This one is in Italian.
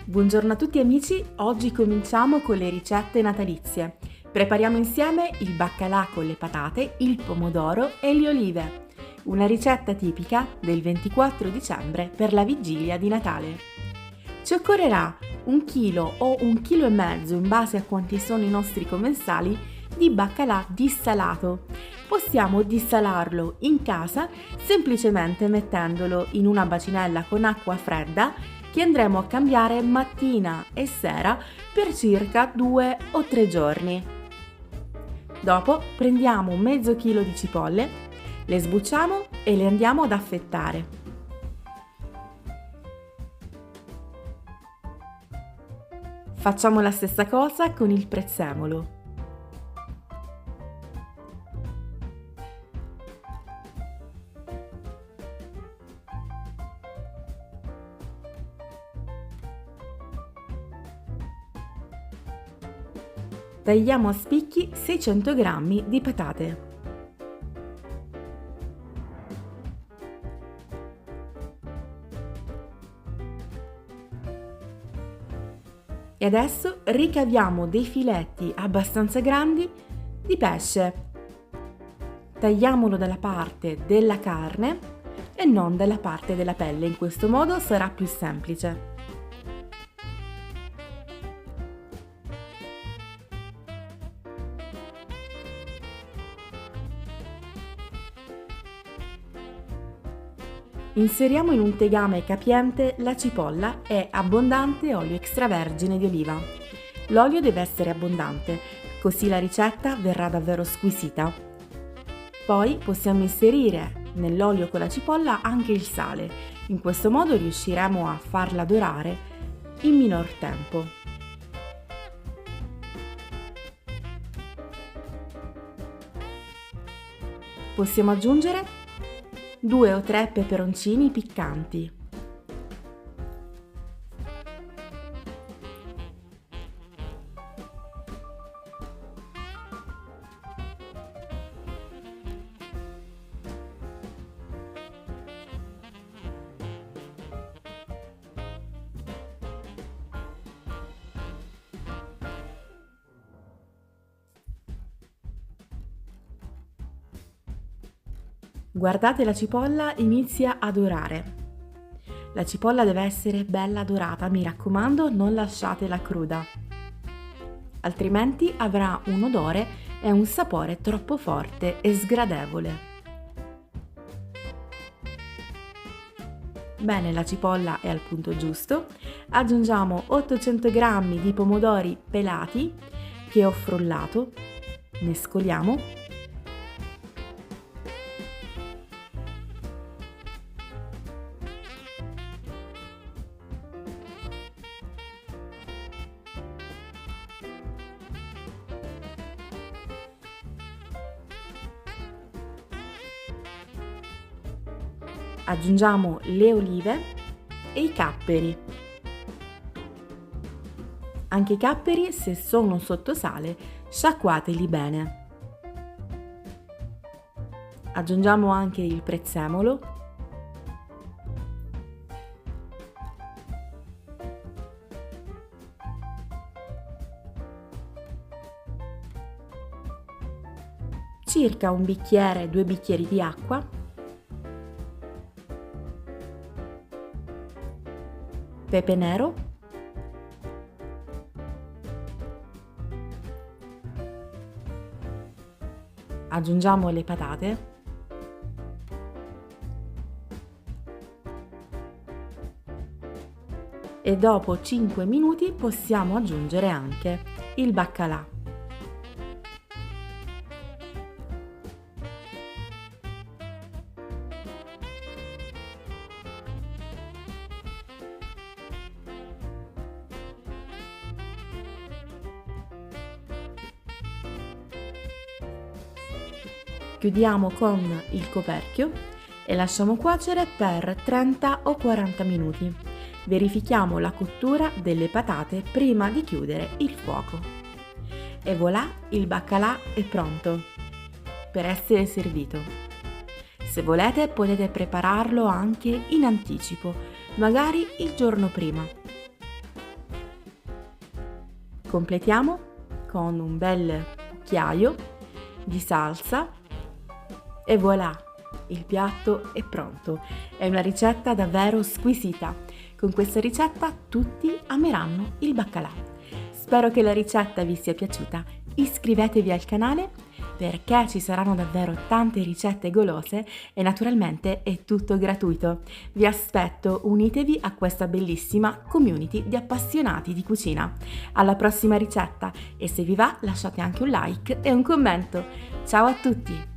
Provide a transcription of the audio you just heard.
Buongiorno a tutti amici, oggi cominciamo con le ricette natalizie. Prepariamo insieme il baccalà con le patate, il pomodoro e le olive. Una ricetta tipica del 24 dicembre per la vigilia di Natale. Ci occorrerà 1 chilo o 1,5 chili in base a quanti sono i nostri commensali di baccalà dissalato. Possiamo dissalarlo in casa semplicemente mettendolo in una bacinella con acqua fredda che andremo a cambiare mattina e sera per circa 2 o 3 giorni. Dopo prendiamo mezzo chilo di cipolle, le sbucciamo e le andiamo ad affettare. Facciamo la stessa cosa con il prezzemolo. Tagliamo a spicchi 600 g di patate. E adesso ricaviamo dei filetti abbastanza grandi di pesce. Tagliamolo dalla parte della carne e non dalla parte della pelle, in questo modo sarà più semplice. Inseriamo in un tegame capiente la cipolla e abbondante olio extravergine di oliva. L'olio deve essere abbondante, così la ricetta verrà davvero squisita. Poi possiamo inserire nell'olio con la cipolla anche il sale. In questo modo riusciremo a farla dorare in minor tempo. Possiamo aggiungere 2 o 3 peperoncini piccanti. Guardate, la cipolla inizia a dorare. La cipolla deve essere bella dorata, mi raccomando, non lasciatela cruda, altrimenti avrà un odore e un sapore troppo forte e sgradevole. Bene, la cipolla è al punto giusto. Aggiungiamo 800 g di pomodori pelati che ho frullato, mescoliamo. Aggiungiamo le olive e i capperi. Anche i capperi, se sono sotto sale, sciacquateli bene. Aggiungiamo anche il prezzemolo. Circa 1 bicchiere, 2 bicchieri di acqua. Pepe nero, aggiungiamo le patate e dopo 5 minuti possiamo aggiungere anche il baccalà. Chiudiamo con il coperchio e lasciamo cuocere per 30 o 40 minuti. Verifichiamo la cottura delle patate prima di chiudere il fuoco. E voilà, il baccalà è pronto per essere servito. Se volete potete prepararlo anche in anticipo, magari il giorno prima. Completiamo con un bel cucchiaio di salsa e voilà, il piatto è pronto. È una ricetta davvero squisita. Con questa ricetta tutti ameranno il baccalà. Spero che la ricetta vi sia piaciuta. Iscrivetevi al canale perché ci saranno davvero tante ricette golose e naturalmente è tutto gratuito. Vi aspetto, unitevi a questa bellissima community di appassionati di cucina. Alla prossima ricetta e se vi va lasciate anche un like e un commento. Ciao a tutti!